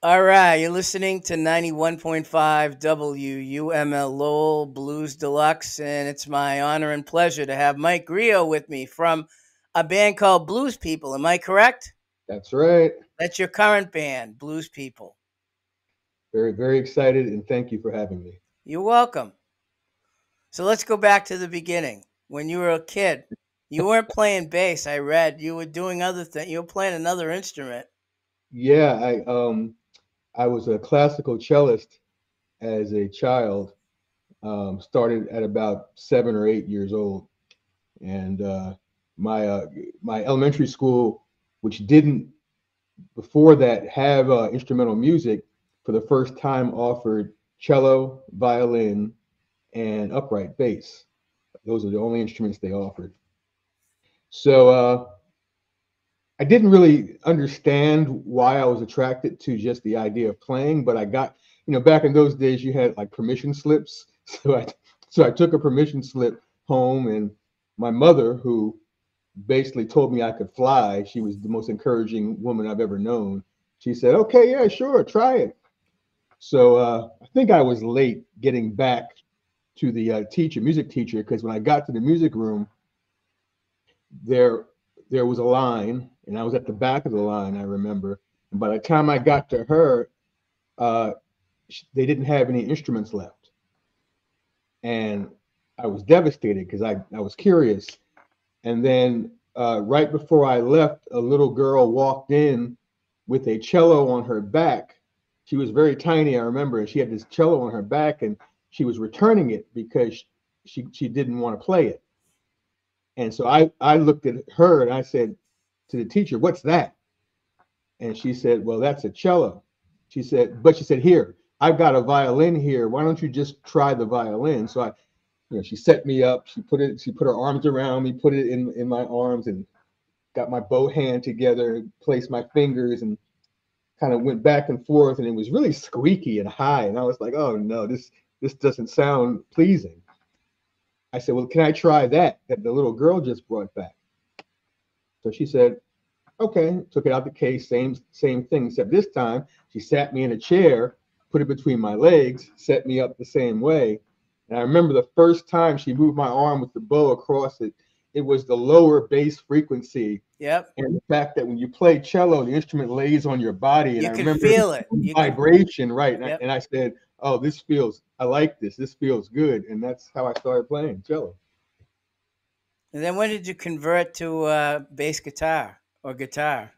All right, you're listening to 91.5 WUML Lowell Blues Deluxe, and it's my honor and pleasure to have Mike Griot with me from a band called Blues People. Am I correct? That's right. That's your current band, Blues People. Very, very excited, and thank you for having me. You're welcome. So let's go back to the beginning. When you were a kid, you weren't playing bass. I read you were doing other things. You were playing another instrument. Yeah, I was a classical cellist as a child. Started at about 7 or 8 years old, and my my elementary school, which didn't before that have instrumental music, for the first time offered cello, violin, and upright bass. Those are the only instruments they offered. So I didn't really understand why I was attracted to just the idea of playing, but I got, back in those days you had like permission slips. So I took a permission slip home, and my mother, who basically told me I could fly, she was the most encouraging woman I've ever known. She said, "Okay, yeah, sure, try it." So I think I was late getting back to the music teacher, because when I got to the music room, there there was a line, and I was at the back of the line, I remember. And by the time I got to her, uh, they didn't have any instruments left, and I was devastated because I was curious. And then right before I left, a little girl walked in with a cello on her back. She was very tiny, I remember, and she had this cello on her back, and she was returning it because she didn't want to play it. And so I looked at her and I said to the teacher, "What's that?" And she said, "Well, that's a cello." She said, "Here, I've got a violin here. Why don't you just try the violin?" So she set me up. She put her arms around me, put it in my arms, and got my bow hand together, placed my fingers, and kind of went back and forth. And it was really squeaky and high. And I was like, "Oh no, this doesn't sound pleasing." I said, "Well, can I try that the little girl just brought back?" So she said, "Okay." Took it out the case, same thing, except this time she sat me in a chair, put it between my legs, set me up the same way. And I remember the first time she moved my arm with the bow across it, it was the lower bass frequency. Yep, And the fact that when you play cello, the instrument lays on your body. And you I could remember feel it. the You could. vibration, right? And Yep. I said, "Oh, I like this. This feels good." And that's how I started playing cello. And then when did you convert to bass guitar or guitar?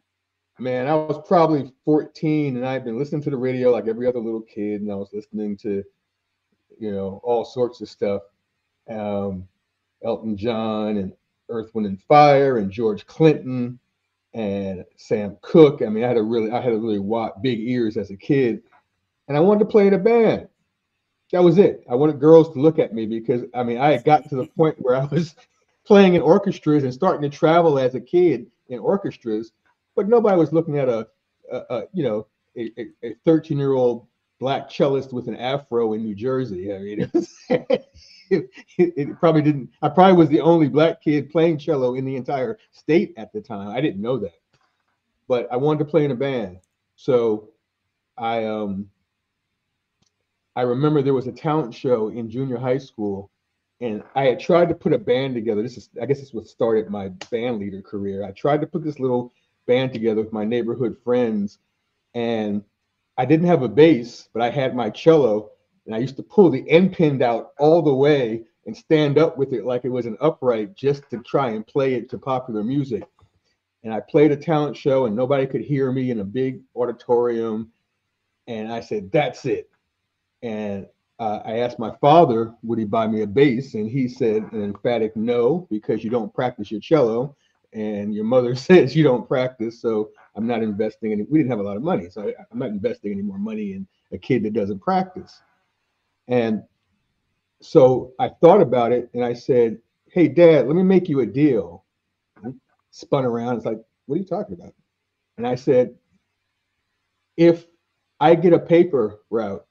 Man, I was probably 14, and I had been listening to the radio like every other little kid, and I was listening to, all sorts of stuff. Um, Elton John and Earth, Wind and Fire and George Clinton and Sam Cooke. I mean, I had a really big ears as a kid, and I wanted to play in a band. That was it. I wanted girls to look at me because I mean, I had gotten to the point where I was playing in orchestras and starting to travel as a kid in orchestras, but nobody was looking at a you know a 13-year-old black cellist with an afro in New Jersey. I mean, it probably didn't. I probably was the only black kid playing cello in the entire state at the time. I didn't know that, but I wanted to play in a band, so I I remember there was a talent show in junior high school, and I had tried to put a band together. I guess this is what started my band leader career. I tried to put this little band together with my neighborhood friends, and I didn't have a bass, but I had my cello, and I used to pull the end pin out all the way and stand up with it like it was an upright just to try and play it to popular music. And I played a talent show, and nobody could hear me in a big auditorium. And I said, "That's it." And I asked my father, would he buy me a bass? And he said an emphatic no, because you don't practice your cello. And your mother says you don't practice. So I'm not investing in it. We didn't have a lot of money. So I'm not investing any more money in a kid that doesn't practice. And so I thought about it and I said, "Hey, Dad, let me make you a deal." And he spun around. It's like, "What are you talking about?" And I said, "If I get a paper route,"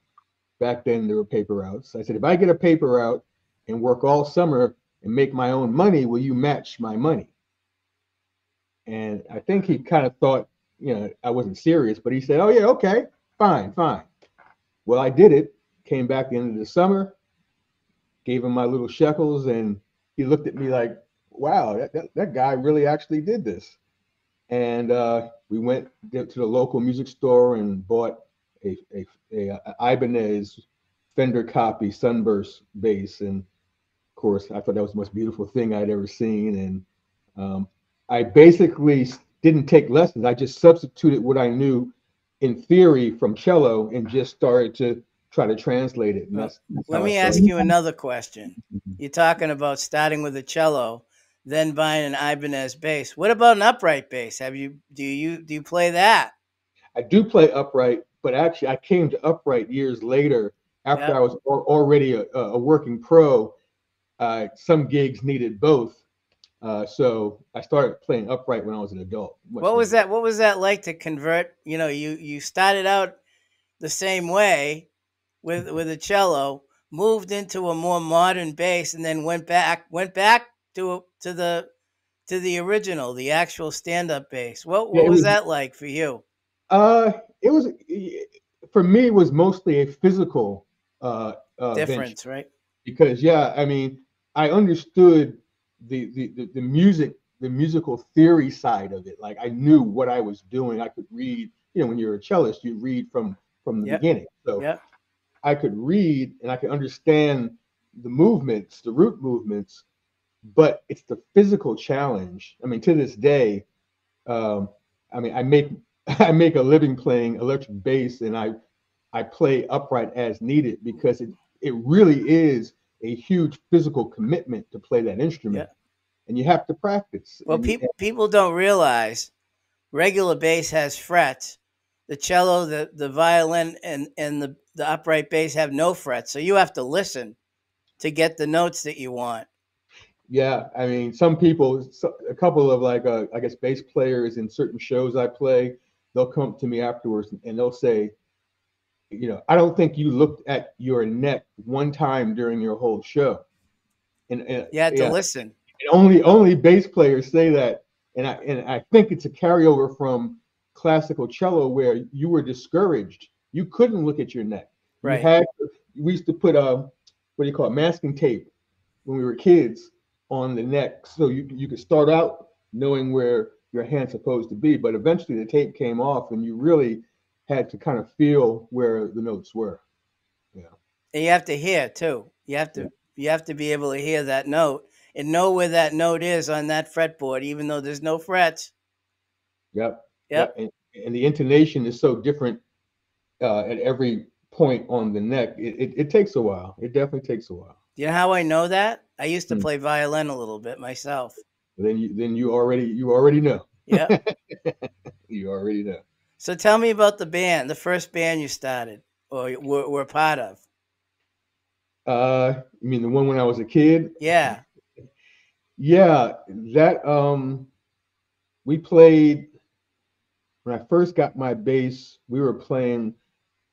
back then there were paper routes. I said, "If I get a paper route and work all summer and make my own money, will you match my money?" And I think he kind of thought, I wasn't serious, but he said, "Oh yeah, okay, fine, fine. Well, I did it. Came back the end of the summer, gave him my little shekels, and he looked at me like, wow, that guy really actually did this. And we went to the local music store and bought a Ibanez Fender copy Sunburst bass. And of course, I thought that was the most beautiful thing I'd ever seen. And I basically didn't take lessons. I just substituted what I knew in theory from cello and just started to try to translate it. And Well, that's let how I me started. ask you another question. You're talking about starting with a cello, then buying an Ibanez bass. What about an upright bass? Do you play that? I do play upright, but actually I came to upright years later after I Yep. was already a working pro. Some gigs needed both. So I started playing upright when I was an adult, much What was later. that? What was that like to convert? You started out the same way with a cello, moved into a more modern bass, and then went back to the original, the actual stand up bass. What Yeah, what was that like for you? it was for me. It was mostly a physical venture Difference, right? because, yeah, I mean, I understood the music, the musical theory side of it. Like I knew what I was doing. I could read. When you're a cellist, you read from the Yep. beginning. So Yep. I could read and I could understand the movements, the root movements, but it's the physical challenge. I mean, to this day, um, I mean, I make I make a living playing electric bass, and I play upright as needed because it really is a huge physical commitment to play that instrument, Yep. and you have to practice. Well, people don't realize regular bass has frets. The cello, the violin, and the upright bass have no frets. So you have to listen to get the notes that you want. Yeah, I mean, some people, a couple of like, I guess, bass players in certain shows I play, they'll come to me afterwards and they'll say, I don't think you looked at your neck one time during your whole show. And You had to yeah, listen. only bass players say that, and I think it's a carryover from classical cello where you were discouraged. You couldn't look at your neck. You Right. had we used to put what do you call it, masking tape when we were kids on the neck, so you could start out knowing where your hand's supposed to be, but eventually the tape came off, and you really had to kind of feel where the notes were. Yeah, And you have to hear too. You have yeah, to you have to be able to hear that note and know where that note is on that fretboard, even though there's no frets. yep, yep. Yep. And the intonation is so different at every point on the neck. It takes a while. It definitely takes a while. Do you know how I know that? I used to Hmm. play violin a little bit myself. Then you already know. Yep. You already know. So tell me about the band, the first band you started or were part of. You mean the one when I was a kid? Yeah. Yeah, that we played when I first got my bass. We were playing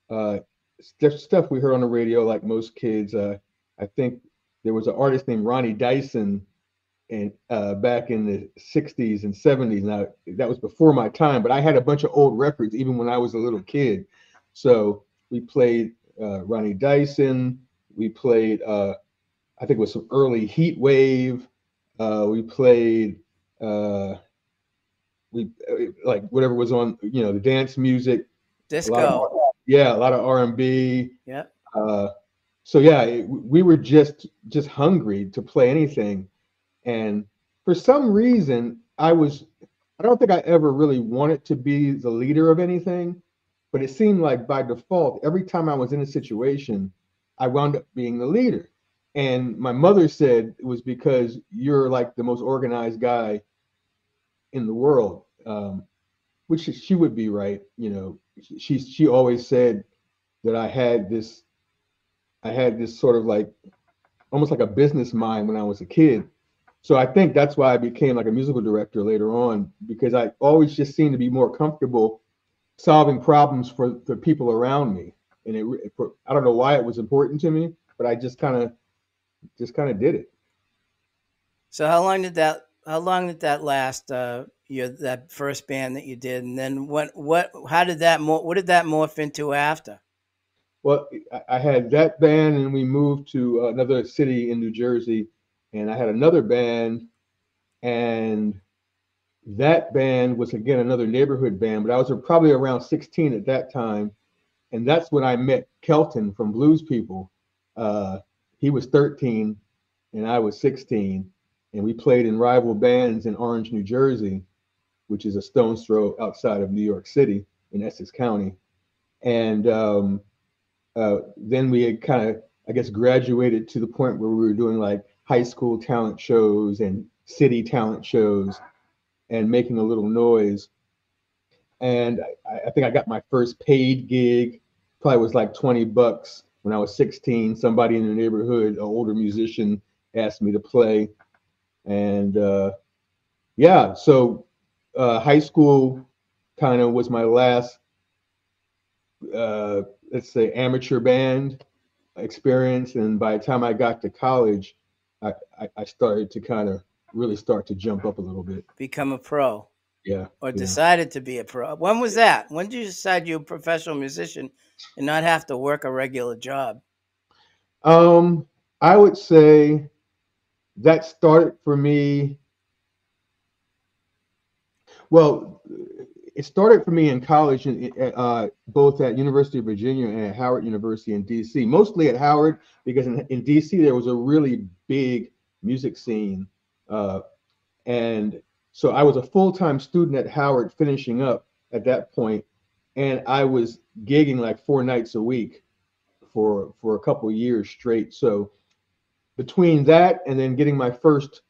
uh stuff we heard on the radio like most kids. I think there was an artist named Ronnie Dyson, and back in the 60s and 70s. Now that was before my time, but I had a bunch of old records even when I was a little kid. So we played Ronnie Dyson. We played I think it was some early Heat Wave. We played uh, we like whatever was on, the dance music. A lot of Disco. yeah, a lot of R&B. Yep. Uh, so yeah, we were just hungry to play anything. And for some reason, I don't think I ever really wanted to be the leader of anything, but it seemed like by default, every time I was in a situation, I wound up being the leader. And my mother said it was because you're like the most organized guy in the world, which she would be right. She always said that I had this sort of like almost like a business mind when I was a kid. So I think that's why I became like a musical director later on, because I always just seemed to be more comfortable solving problems for the people around me. And I don't know why it was important to me, but I just kind of did it. So how long did that last? your that first band that you did, and then what? How did that what did that morph into after? Well, I had that band, and we moved to another city in New Jersey, and I had another band, and that band was again another neighborhood band, but I was probably around 16 at that time, and that's when I met Kelton from Blues People. Uh, he was 13, and I was 16, and we played in rival bands in Orange, New Jersey, which is a stone's throw outside of New York City in Essex County. And then we had kind of, I guess, graduated to the point where we were doing like high school talent shows and city talent shows and making a little noise. And I think I got my first paid gig, probably was like $20 when I was 16. Somebody in the neighborhood, an older musician, asked me to play. And yeah, so high school kind of was my last, uh, let's say, amateur band experience. And by the time I got to college, I started to kind of really start to jump up a little bit. Become a pro, Yeah, or yeah. decided to be a pro? When was that? When did you decide you're a professional musician and not have to work a regular job? Um, I would say that started for me. Well, it started for me in college, both at University of Virginia and at Howard University in D.C. Mostly at Howard because in D.C. there was a really big music scene, uh, and so I was a full-time student at Howard, finishing up at that point, and I was gigging like 4 nights a week for a couple of years straight. So between that and then getting my first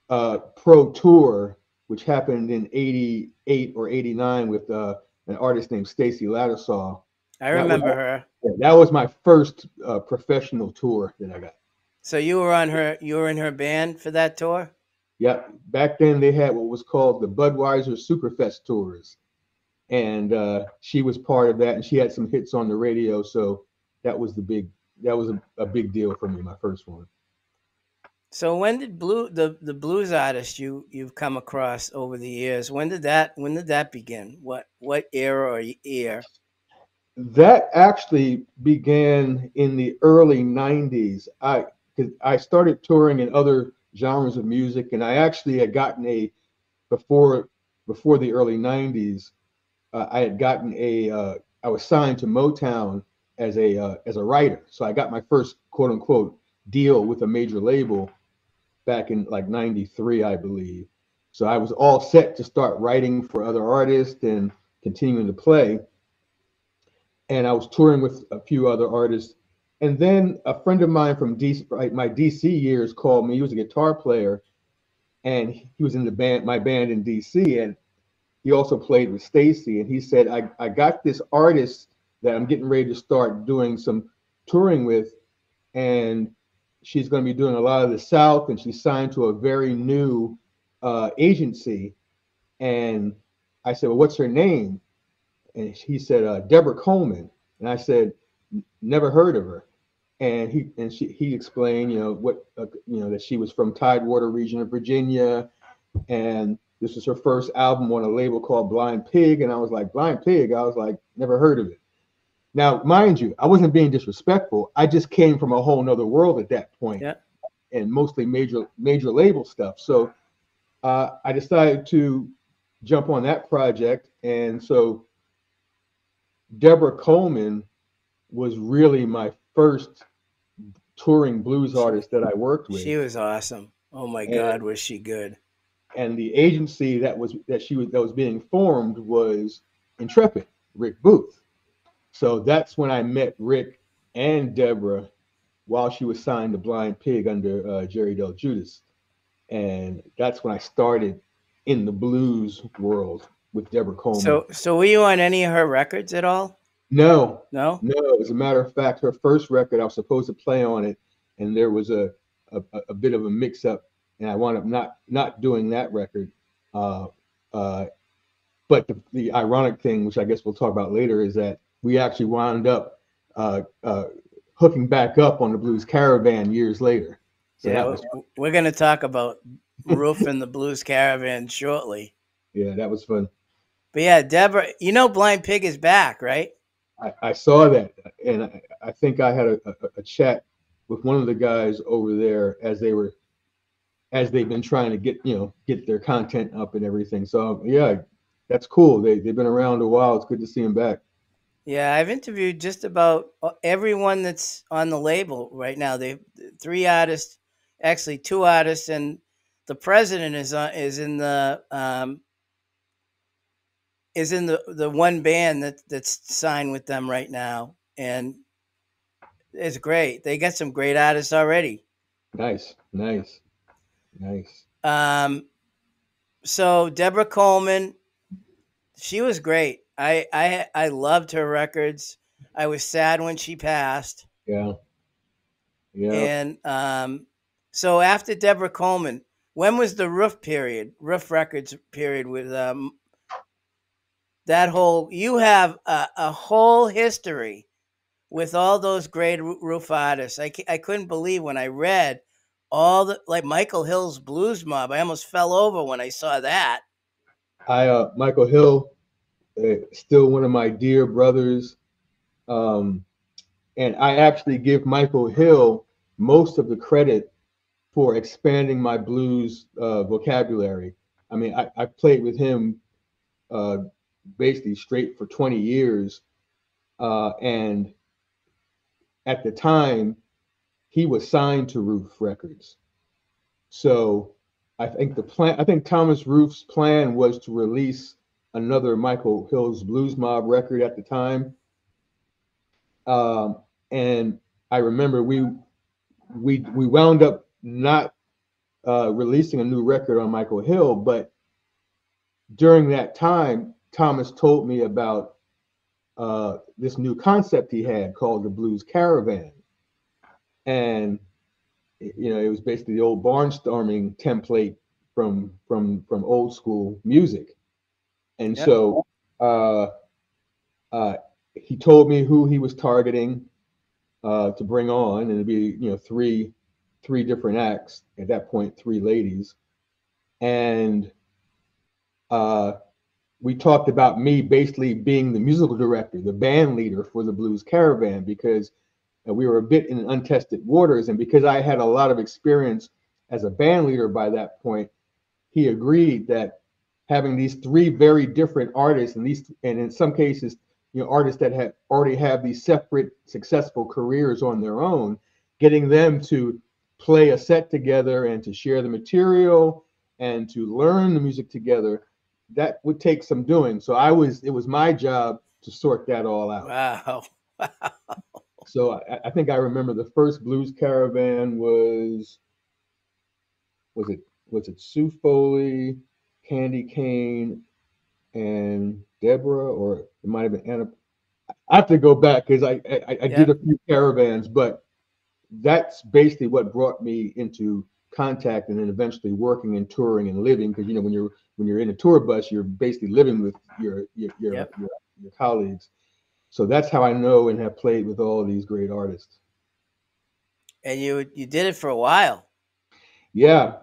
pro tour, which happened in '88 or '89 with an artist named Stacy Lattisaw. I That was remember her. that was my first professional tour that I got. So you were on her. You were in her band for that tour. Yeah, back then they had what was called the Budweiser Superfest tours, and she was part of that, and she had some hits on the radio. So that was the big that was a big deal for me, my first one. So when did the blues artist you've come across over the years? When did that begin? What era or year? That actually began in the early '90s. I started touring in other genres of music, and I actually had gotten a before before the early '90s. I had gotten a I was signed to Motown as a writer, so I got my first quote unquote deal with a major label back in like '93, I believe. So I was all set to start writing for other artists and continuing to play, and I was touring with a few other artists. And then a friend of mine from DC, like my DC years, called me. He was a guitar player, and he was in the band, my band in DC, and he also played with Stacy. And he said, I got this artist that I'm getting ready to start doing some touring with, and she's going to be doing a lot of the South, and she's signed to a very new agency. And I said, well, what's her name? And he said Deborah Coleman, and I said never heard of her. And he explained, what that she was from Tidewater region of Virginia, and this was her first album on a label called Blind Pig. And I was like, Blind Pig? I was like, never heard of it. Now, mind you, I wasn't being disrespectful. I just came from a whole nother world at that point, Yeah. and mostly major label stuff. So I decided to jump on that project, and so Deborah Coleman was really my first touring blues artist that I worked with, She was awesome. Oh my and God, was she good? the agency that was being formed was Intrepid, Rick Booth. So that's when I met Rick and Deborah while she was signed to Blind Pig under Jerry Del Judas, and that's when I started in the blues world with Deborah Coleman. So were you on any of her records at all? No, No. no. As a matter of fact, her first record, I was supposed to play on it, and there was a bit of a mix up, and I wound up not doing that record. Uh, uh, but the ironic thing, which I guess we'll talk about later, is that we actually wound up uh, uh, hooking back up on the Blues Caravan years later. So Yeah, that was we're going to talk about Roof and the Blues Caravan shortly. Yeah, that was fun. But yeah, Deborah, you know Blind Pig is back, right? I saw that, and I think I had a chat with one of the guys over there as they've been trying to get their content up and everything. So yeah, that's cool. They've been around a while. It's good to see them back. Yeah, I've interviewed just about everyone that's on the label right now. They three artists, actually two artists, and the president is in the one band that's signed with them right now, and it's great. They got some great artists already. Nice, nice, nice. Um, so Deborah Coleman, she was great. I loved her records. I was sad when she passed. Yeah, yeah. And so after Deborah Coleman, when was the Roof Records period with that whole? You have a whole history with all those great roof artists. I couldn't believe when I read all the like Michael Hill's Blues Mob. I almost fell over when I saw that. Michael Hill, still one of my dear brothers. Um, and I actually give Michael Hill most of the credit for expanding my blues vocabulary. I mean, I played with him uh, basically straight for 20 years, and at the time he was signed to Roof Records. So I think Thomas Roof's plan was to release another Michael Hill's Blues Mob record at the time. Um, and I remember we wound up not releasing a new record on Michael Hill, but during that time, Thomas told me about this new concept he had called the Blues Caravan, and it was basically the old barnstorming template from old school music. And Yep. so uh, uh, he told me who he was targeting to bring on, and it'd be three different acts at that point, three ladies, and uh, we talked about me basically being the musical director, the band leader for the Blues Caravan, because we were a bit in untested waters, and because I had a lot of experience as a band leader by that point, he agreed that having these three very different artists, and in some cases, artists that had already have these separate successful careers on their own, getting them to play a set together and to share the material and to learn the music together, that would take some doing. So it was my job to sort that all out. Wow. So I think I remember the first Blues Caravan was it was it Sue Foley, Candy Kane, and Deborah, or it might have been Anna. I have to go back because I did Yep. a few caravans, but that's basically what brought me into contact and then eventually working and touring and living, because when you're in a tour bus, you're basically living with Yep. your colleagues. So that's how I know and have played with all of these great artists. And you did it for a while. Yeah,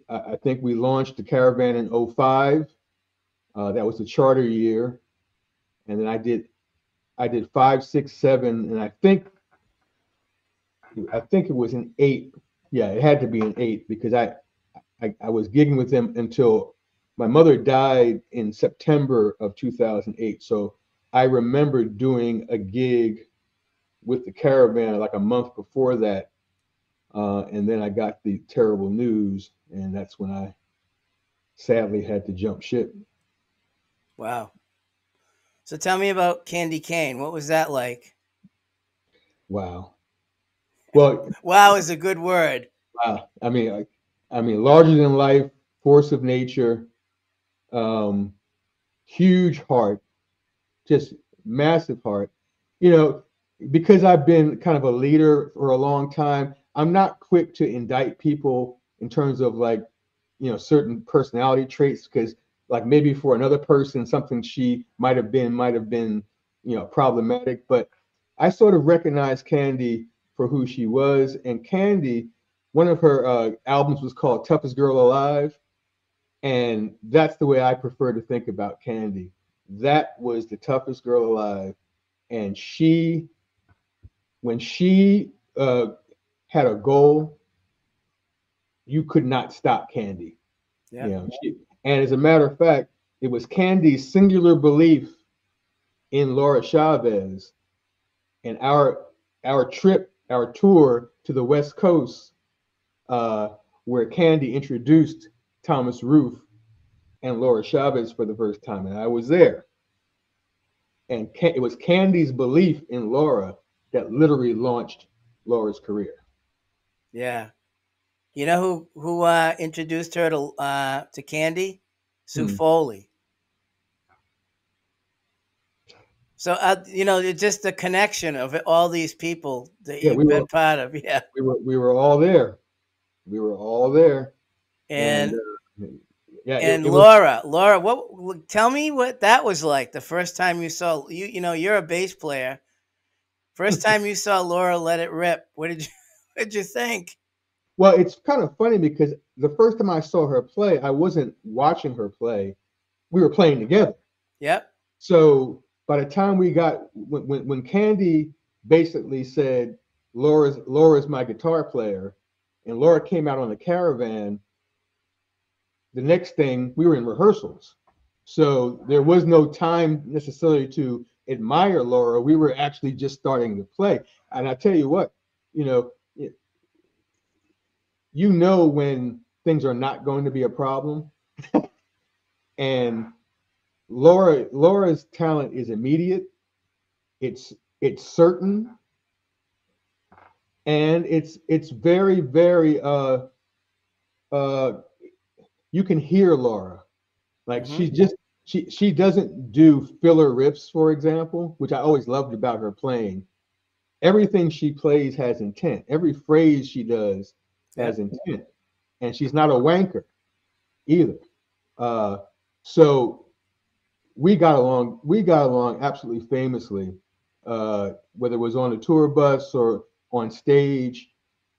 I think we launched the caravan in '05. That was the charter year, and then I did 5, 6, 7, and I think it was an 8. Yeah, it had to be an 8 because I was gigging with them until my mother died in September of 2008. So I remember doing a gig with the caravan like a month before that, and then I got the terrible news, and that's when I sadly had to jump ship. Wow. So tell me about Candy Cane. What was that like? Wow. Well, Wow is a good word. wow. I mean, larger than life, force of nature, um, huge heart, just massive heart. You know, because I've been kind of a leader for a long time, I'm not quick to indict people in terms of like, certain personality traits, because like maybe for another person, something she might have been, problematic. But I sort of recognize Candy for who she was. And Candy, one of her albums was called Toughest Girl Alive. And that's the way I prefer to think about Candy. That was the toughest girl alive, and when she had a goal, you could not stop Candy. Yeah. You know, and as a matter of fact, it was Candy's singular belief in Laura Chavez and our tour to the West Coast, uh, where Candy introduced Thomas Roof and Laura Chavez for the first time, and I was there. And it was Candy's belief in Laura that literally launched Laura's career. Yeah. You know who introduced her to Candy? Sue Hmm. Foley. So it's just the connection of all these people that Yeah, you've been part of. Yeah. we were all there. We were all there, and And yeah, and it was. Laura, tell me what that was like the first time you saw you. You know, you're a bass player. First time you saw Laura let it rip. What did you what did you think? Well, it's kind of funny because the first time I saw her play, I wasn't watching her play. We were playing together. Yep. So by the time we got when Candy basically said Laura's my guitar player, and Laura came out on the Caravan, the next thing we were in rehearsals. So there was no time necessarily to admire Laura. We were actually just starting to play. And I tell you what, you know, you know when things are not going to be a problem. And Laura's talent is immediate. It's it's certain, and it's very very uh you can hear Laura. Like Hmm. she doesn't do filler riffs, for example, which I always loved about her playing. Everything she plays has intent. Every phrase she does has Yep. intent, and she's not a wanker either. Uh, so we got along. We got along absolutely famously, whether it was on the tour bus or on stage.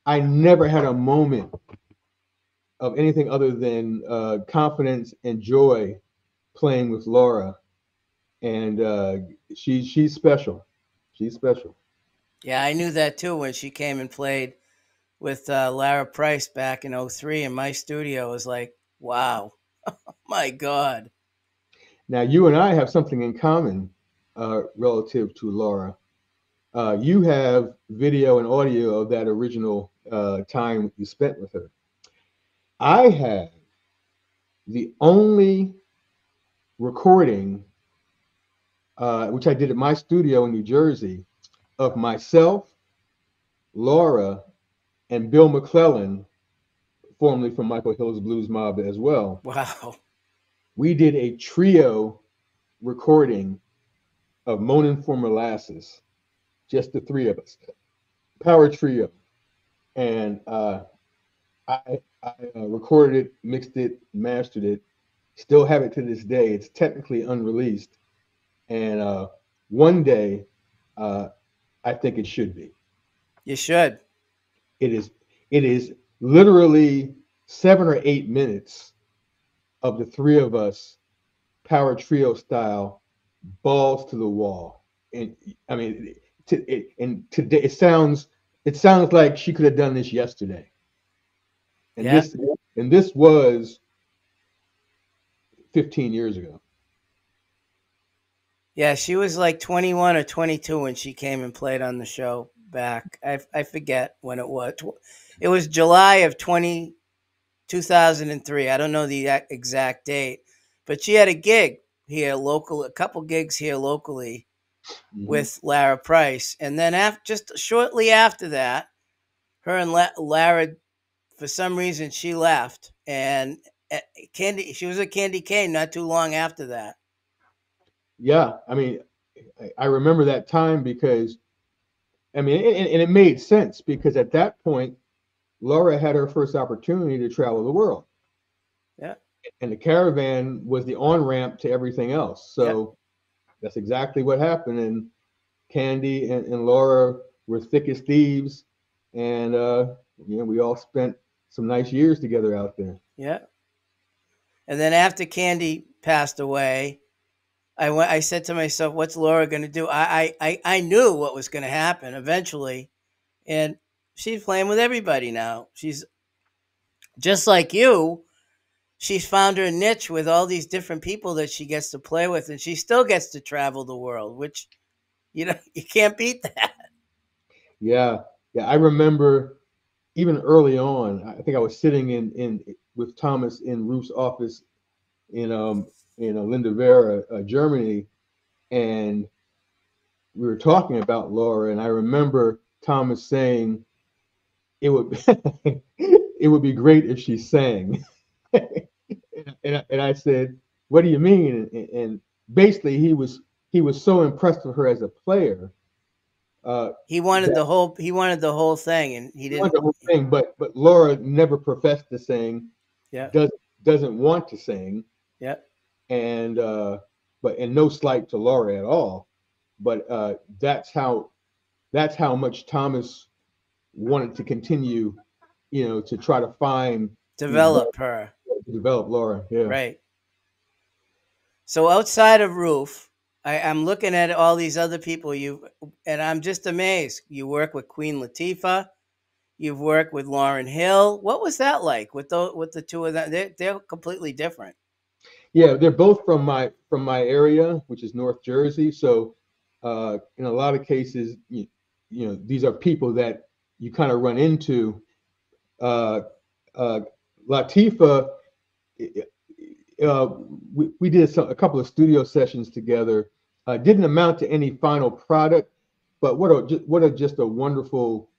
I never had a moment of anything other than confidence and joy playing with Laura, and she's special. She's special. Yeah, I knew that too when she came and played with Lara Price back in '03 in my studio. It was like, wow, my God. Now you and I have something in common relative to Laura. You have video and audio of that original time you spent with her. I have the only recording, which I did at my studio in New Jersey, of myself, Laura, and Bill McClellan, formerly from Michael Hill's Blues Mob as well. Wow. We did a trio recording of Moanin' for Molasses, just the three of us, power trio. And I recorded it, mixed it, mastered it. Still have it to this day. It's technically unreleased, and one day uh, I think it should be. You should. It is. It is literally 7 or 8 minutes of the three of us, power trio style, balls to the wall. And I mean, and today it sounds like she could have done this yesterday. And Yeah. this was 15 years ago. Yeah, she was like 21 or 22 when she came and played on the show back. I forget when it was. It was July of 2003. I don't know the exact date, but she had a gig here local, a couple gigs here locally Hmm. with Lara Price. And then just shortly after that, her and Lara, for some reason, she left. And uh, she was at Candy Cane not too long after that. Yeah, I mean, I remember that time because I mean, and it made sense because at that point, Laura had her first opportunity to travel the world, Yeah. and the Caravan was the on ramp to everything else. Yep. So that's exactly what happened. And Candy and Laura were thick as thieves, and we all spent some nice years together out there. Yeah. And then after Candy passed away, I said to myself, "What's Laura going to do?" I knew what was going to happen eventually, and she's playing with everybody now. She's just like you. She's found her niche with all these different people that she gets to play with, and she still gets to travel the world, which you can't beat that. Yeah, yeah. I remember even early on. I think I was sitting in with Thomas in Ruth's office in Lindavera, Germany, and we were talking about Laura, and I remember Thomas saying it would it would be great if she sang, and I said, "What do you mean?" And basically, he was so impressed with her as a player that He wanted the whole thing, and he he wanted didn't. the whole thing. But Laura never professed to sing, Yeah, doesn't want to sing, yeah. and and no slight to Laura at all. But that's how much Thomas wanted to continue, to try to find Develop her, develop Laura. Yeah. right? So outside of Roof, I'm looking at all these other people and I'm just amazed. You work with Queen Latifah. You've worked with Lauren Hill. What was that like with the two of them? They're completely different. Yeah, they're both from my area, which is North Jersey. So, in a lot of cases, these are people that you kind of run into. Uh, uh, Latifa, uh, we did a couple of studio sessions together. Didn't amount to any final product, but just a wonderful,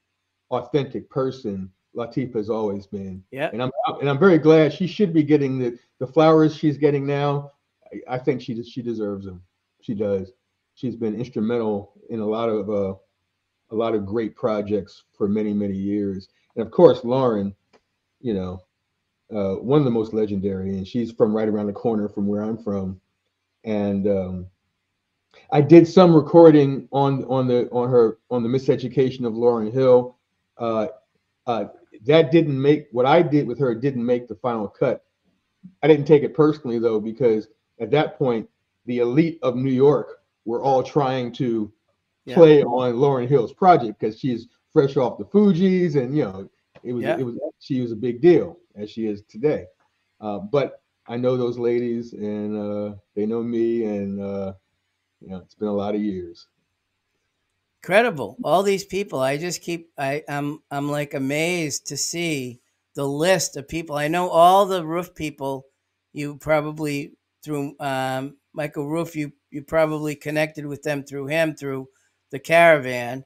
authentic person Latifah has always been, Yep. and I'm very glad she should be getting the flowers she's getting now. I think she deserves them. She does. She's been instrumental in a lot of great projects for many years, and of course Lauren, you know, one of the most legendary, and she's from right around the corner from where I'm from, and I did some recording on the miseducation of Lauren Hill. Uh, uh, that didn't make what I did with her didn't make the final cut. I didn't take it personally though because at that point the elite of New York were all trying to Yep. play on Lauren Hill's project because she's fresh off the Fugees and it Yep. was she was a big deal as she is today. But I know those ladies and they know me and it's been a lot of years. Incredible. All these people. I just keep. I'm like amazed to see the list of people. I know all the Roof people. You probably through Michael Roof. You probably connected with them through him through the caravan.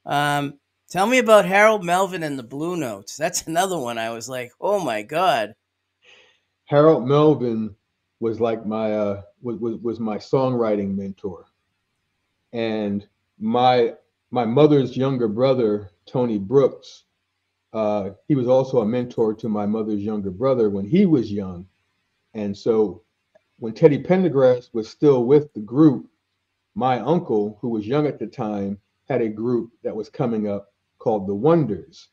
Um, Tell me about Harold Melvin and the Blue Notes. That's another one. I was like, oh my god. Harold Melvin was like was my songwriting mentor, and my my mother's younger brother Tony Brooks. He was also a mentor to my mother's younger brother when he was young, and so when Teddy Pendergrass was still with the group, my uncle, who was young at the time, had a group that was coming up called the Wonders,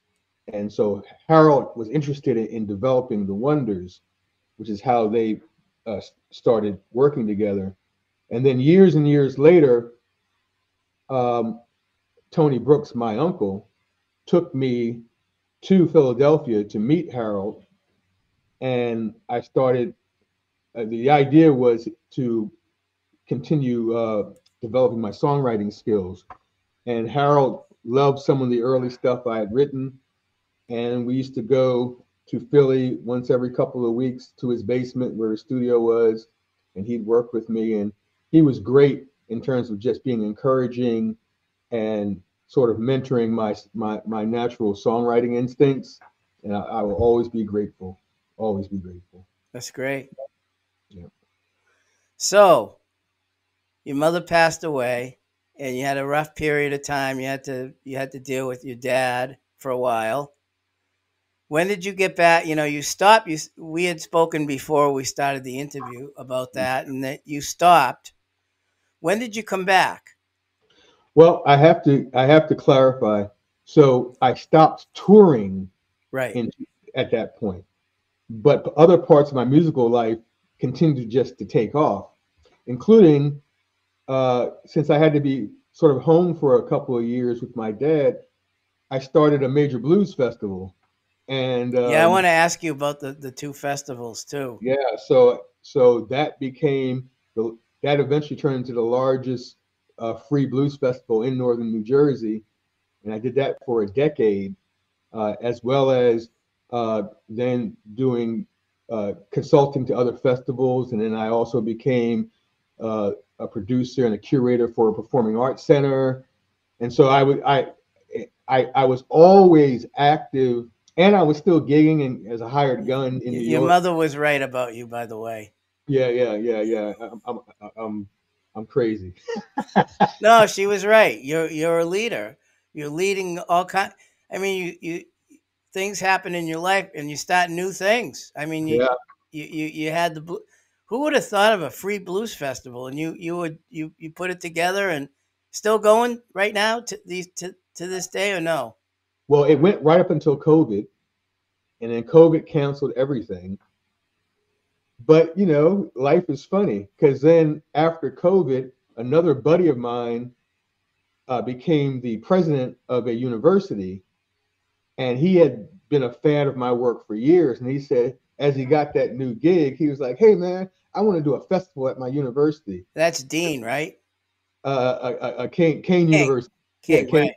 and so Harold was interested in developing the Wonders, which is how they started working together. And then years and years later, um, Tony Brooks, my uncle, took me to Philadelphia to meet Harold, and I started. The idea was to continue developing my songwriting skills. And Harold loved some of the early stuff I had written, and we used to go to Philly once every couple of weeks to his basement where his studio was, and he'd work with me. And he was great in terms of just being encouraging and sort of mentoring my natural songwriting instincts. And I will always be grateful. Always be grateful. That's great. Yeah. So your mother passed away, and you had a rough period of time. You had to deal with your dad for a while. When did you get back? You stopped. We had spoken before we started the interview about that, and that you stopped. When did you come back? Well, I have to clarify. So I stopped touring Right. in at that point. but other parts of my musical life continued just to take off, including since I had to be sort of home for a couple of years with my dad, I started a major blues festival. And Yeah, I want to ask you about the two festivals too. yeah, so that became that eventually turned into the largest free blues festival in northern New Jersey, and I did that for a decade, as well as then doing consulting to other festivals, and then I also became a producer and a curator for a performing arts center, and so I was always active, and I was still gigging and as a hired gun in New Your York. mother was right about you, by the way. Yeah. I'm crazy. No, she was right. You're a leader. You're leading all kind. I mean, you things happen in your life, and you start new things. I mean, Yeah. you had the who would have thought of a free blues festival, and you put it together, and still going right now to this day, or no? Well, it went right up until COVID, and then COVID canceled everything. But life is funny because then after COVID, another buddy of mine became the president of a university, and he had been a fan of my work for years. And he said, as he got that new gig, he was like, "Hey, man, I want to do a festival at my university, That's Dean, right? Kane King, University." Yeah, King,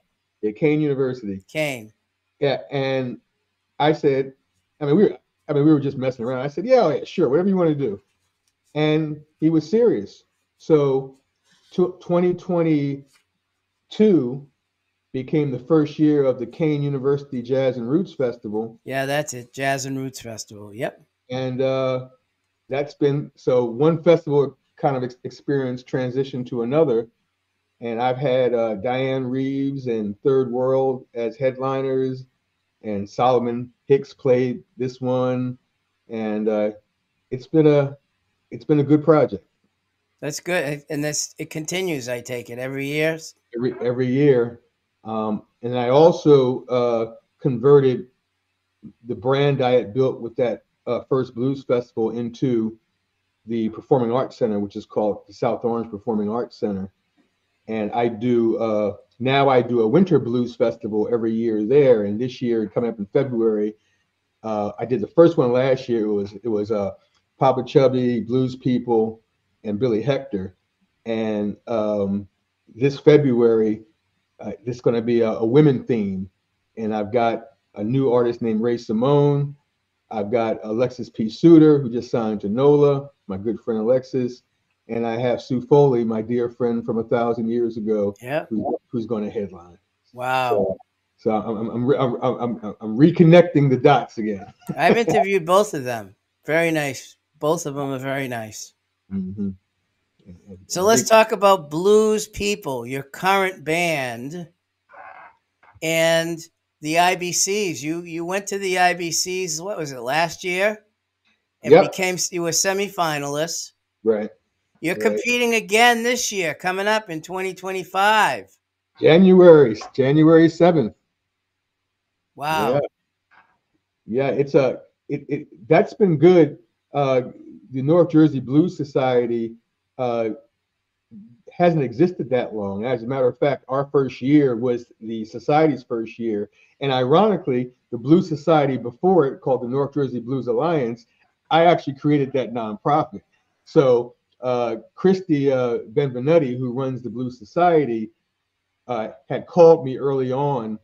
right? Kane University. Kane. Yeah, and I said, I mean, we were just messing around. I said, "Yeah, yeah, sure, whatever you want to do." And he was serious. So, 2022 became the first year of the Kane University Jazz and Roots Festival, Yeah, that's it. Jazz and Roots Festival. Yep. and that's been so one festival kind of experience transition to another. And I've had Diane Reeves and Third World as headliners, and Solomon Hicks played this one, and it's been a it's been a good project. That's good, and this it continues. I take it every year. Every year, and I also converted the brand I had built with that first blues festival into the Performing Arts Center, which is called the South Orange Performing Arts Center. And I do now I do a winter blues festival every year there. And this year, coming up in February, I did the first one last year. It was Papa Chubby, Blues People, and Billy Hector. And this February, it's going to be a women theme, and I've got a new artist named Ray Simone. I've got Alexis P. Suter, who just signed to NOLA, my good friend Alexis, and I have Sue Foley, my dear friend from 1,000 years ago, Yep. who's going to headline. Wow. So, so I'm reconnecting the dots again. I've interviewed both of them. Very nice. Both of them are very nice. Mm-hmm. So let's talk about Blues People, your current band, and the IBCs. You went to the IBCs. What was it, last year? And Yep. became you were semifinalists. Right. You're Right. competing again this year, coming up in 2025. January 7th. Yeah. Wow. Yeah. That's been good. The North Jersey Blues Society uh, hasn't existed that long. As a matter of fact, our first year was the society's first year. And ironically, the Blues Society before it, called the North Jersey Blues Alliance, I actually created that nonprofit. So Christy Benvenuti, who runs the Blues Society, had called me early on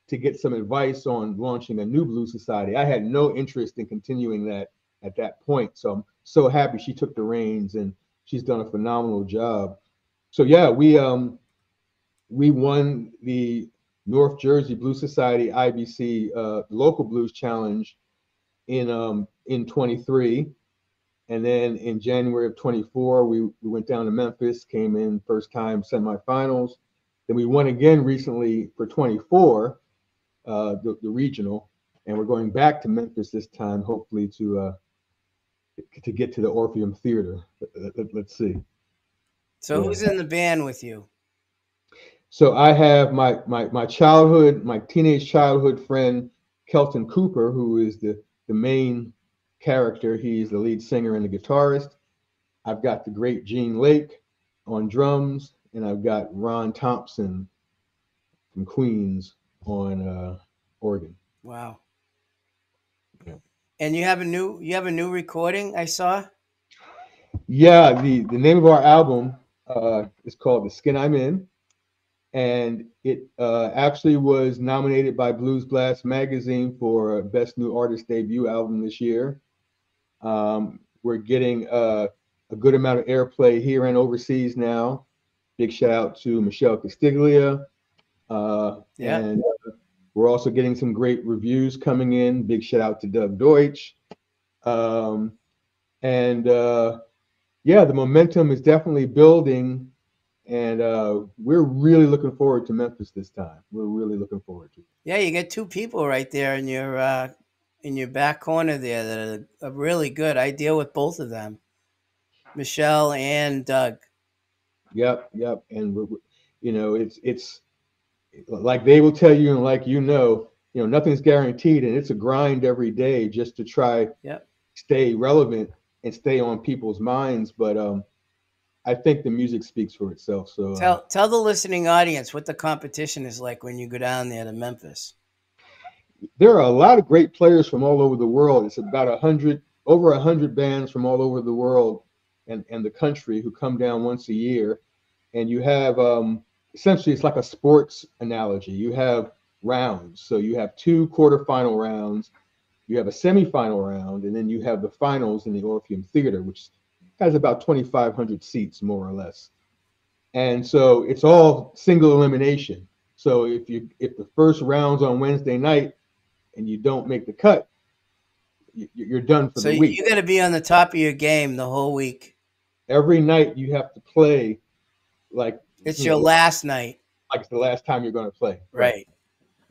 to get some advice on launching a new Blues Society. I had no interest in continuing that at that point. So I'm so happy she took the reins, and she's done a phenomenal job. So yeah, we won the North Jersey Blues Society IBC local blues challenge in 23, and then in January of 24 we went down to Memphis, came in first time semifinals. Then we won again recently for 24, the regional, and we're going back to Memphis this time, hopefully to get to the Orpheum Theater. Let's see. So Yeah. who's in the band with you? So I have my teenage childhood friend Kelton Cooper, who is the main character. He's the lead singer and the guitarist. I've got the great Gene Lake on drums, and I've got Ron Thompson from Queens on organ. Wow. Yeah, And you have a new recording I saw? yeah. The name of our album is called "The Skin I'm In," and it actually was nominated by Blues Blast magazine for Best New Artist Debut Album this year. We're getting a good amount of airplay here and overseas now. Big shout out to Michelle Castiglia, Yeah. and we're also getting some great reviews coming in. Big shout out to Doug Deutsch. Um, and yeah, the momentum is definitely building, and we're really looking forward to Memphis this time. We're really looking forward to it. Yeah, you get two people right there in your back corner there that are really good. I deal with both of them, Michelle and Doug. Yep, yep. And it's like they will tell you, and like nothing's guaranteed, and it's a grind every day just to try Yep. stay relevant and stay on people's minds. But I think the music speaks for itself. So Tell the listening audience what the competition is like when you go down there to Memphis. there are a lot of great players from all over the world. It's about over 100 bands from all over the world and the country who come down once a year. And you have essentially it's like a sports analogy. You have rounds, so you have two quarterfinal rounds, you have a semifinal round, and then you have the finals in the Orpheum Theater, which has about 2,500 seats more or less. And so it's all single elimination. So if the first round's on Wednesday night and you don't make the cut, you're done for So the week. you got to be on the top of your game the whole week. Every night you have to play like It's you your know last night, like it's the last time you're going to play. Right. right?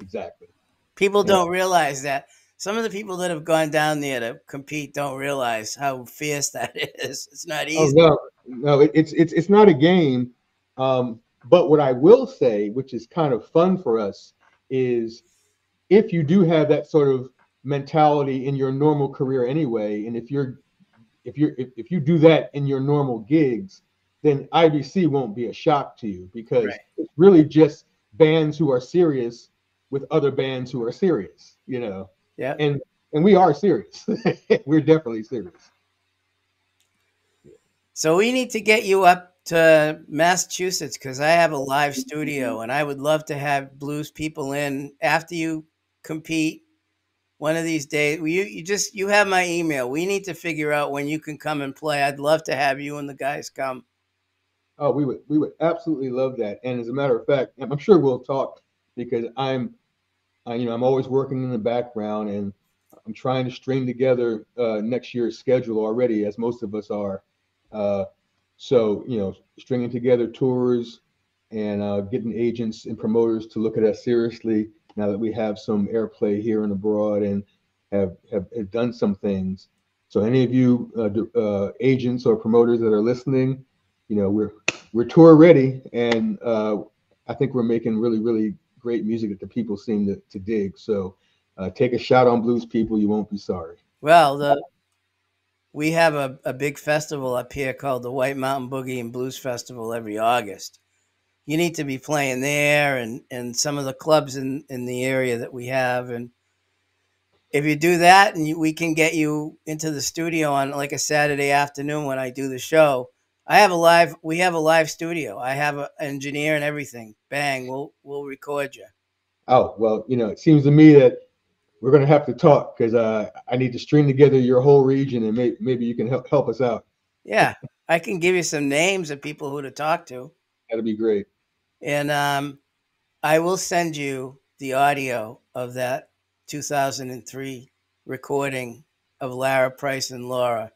Exactly. People Yeah. don't realize that. Some of the people that have gone down there to compete don't realize how fierce that is. It's not Oh easy. no, no, it's not a game. But what I will say, which is kind of fun for us, is if you do have that sort of mentality in your normal career anyway, and if you do that in your normal gigs, then IBC won't be a shock to you because Right. it's really just bands who are serious with other bands who are serious. Yeah. And we are serious. We're definitely serious. So we need to get you up to Massachusetts because I have a live studio and I would love to have blues people in after you compete one of these days. You have my email. We need to figure out when you can come and play. I'd love to have you and the guys come. Oh, we would absolutely love that. And as a matter of fact, I'm sure we'll talk because I'm always working in the background and I'm trying to string together next year's schedule already, as most of us are. Uh, so stringing together tours and getting agents and promoters to look at us seriously now that we have some airplay here and abroad and have done some things. So any of you agents or promoters that are listening, we're tour ready, and I think we're making really really great music that the people seem to dig. So take a shot on Blues People. You won't be sorry. Well, we have a big festival up here called the White Mountain Boogie and Blues Festival every August. You need to be playing there and some of the clubs in the area that we have. And if you do that and we can get you into the studio on like a Saturday afternoon when I do the show, we have a live studio. I have an engineer and everything. Bang, we'll record you. Oh well, it seems to me that we're going to have to talk because I need to string together your whole region and maybe you can help us out. Yeah, I can give you some names of people who to talk to. That'd be great. And I will send you the audio of that 2003 recording of Lara Price and Laura.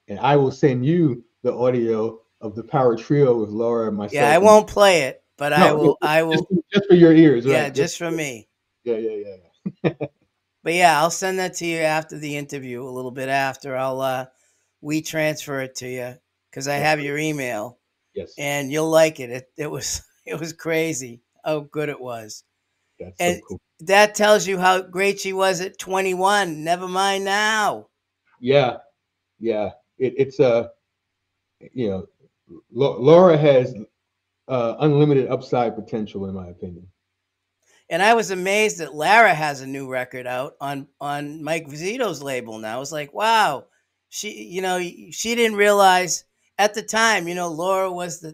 And I will send you the audio of the power trio with Laura, Yeah, I myself, and won't play it, but I no, will. I just will. just for your ears, Yeah, right? just for me. Yeah, yeah, yeah. But yeah, I'll send that to you after the interview. A little bit after, I'll we transfer it to you because I That's have great. your email, Yes, and you'll like it. It was it was crazy how good it was, that's so and cool. that tells you how great she was at 21. Never mind now. Yeah, yeah. It's you know, Laura has unlimited upside potential, in my opinion. And I was amazed that Lara has a new record out on Mike Vizito's label now. I was like, wow, she didn't realize at the time, Laura was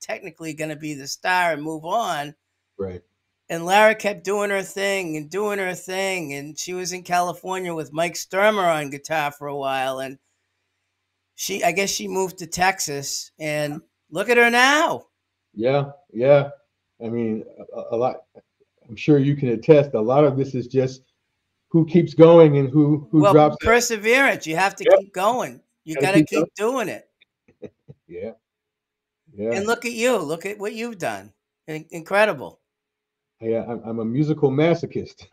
technically going to be the star and move on, Right. and Lara kept doing her thing, and she was in California with Mike Sturmer on guitar for a while, and I guess she moved to Texas, and look at her now. Yeah, yeah. I mean, a lot. I'm sure you can attest. A lot of this is just who keeps going and who Well, drops out. perseverance. You have to Yep, keep going. You gotta got to keep going. keep doing it. Yeah, yeah, And look at you. Look at what you've done. Incredible. yeah. I'm a musical masochist.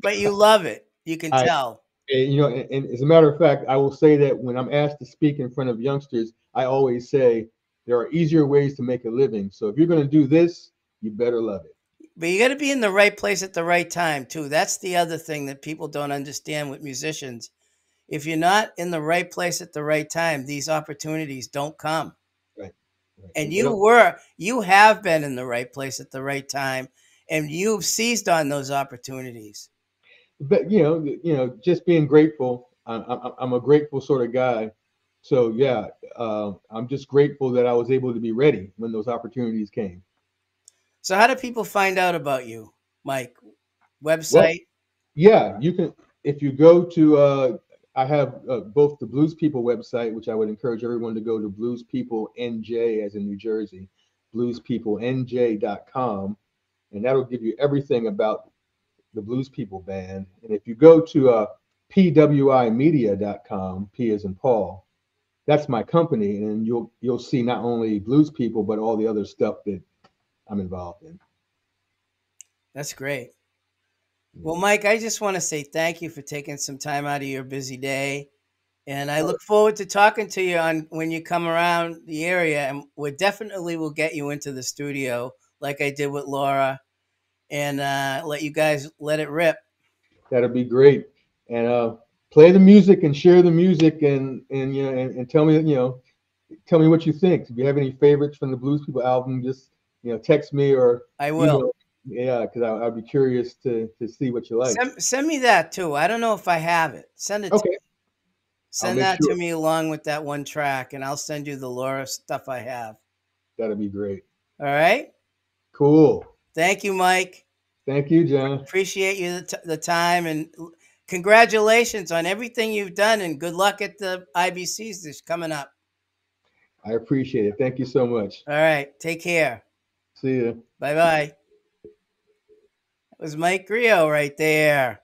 But you love it. You can I, tell. and as a matter of fact, I will say that when I'm asked to speak in front of youngsters, I always say there are easier ways to make a living. So if you're going to do this, you better love it. But you got to be in the right place at the right time, too. That's the other thing that people don't understand with musicians. If you're not in the right place at the right time, these opportunities don't come. Right, right. And They don't. you have been in the right place at the right time, and you've seized on those opportunities. But just being grateful. I'm a grateful sort of guy. So yeah, I'm just grateful that I was able to be ready when those opportunities came. So, how do people find out about you, Mike? Well, Website? yeah, you can if you go to. I have both the Blues People website, which I would encourage everyone to go to Blues People NJ, as in New Jersey, bluespeoplenj.com, and that'll give you everything about the Blues People band. And if you go to pwimedia.com, P as in Paul, that's my company, and you'll see not only Blues People but all the other stuff that I'm involved in. That's great. Well, Yeah. Mike, I just want to say thank you for taking some time out of your busy day. And I look forward to talking to you on when you come around the area. And we definitely will get you into the studio like I did with Laura and let you guys let it rip. That'll be great. And play the music and share the music, and and tell me what you think. If you have any favorites from the Blues People album, just text me or I will. email. Yeah, because I'd be curious to see what you like. Send me that too. I don't know if I have it. Send it to Okay, me. I'll Send make that to sure. me along with that one track, and I'll send you the Laura stuff I have. That'll be great. All right. Cool. Thank you, Mike. Thank you, John. Appreciate you the time, and congratulations on everything you've done, and good luck at the IBCs that's coming up. I appreciate it. Thank you so much. All right. Take care. See you. Bye bye. That was Mike Griot right there.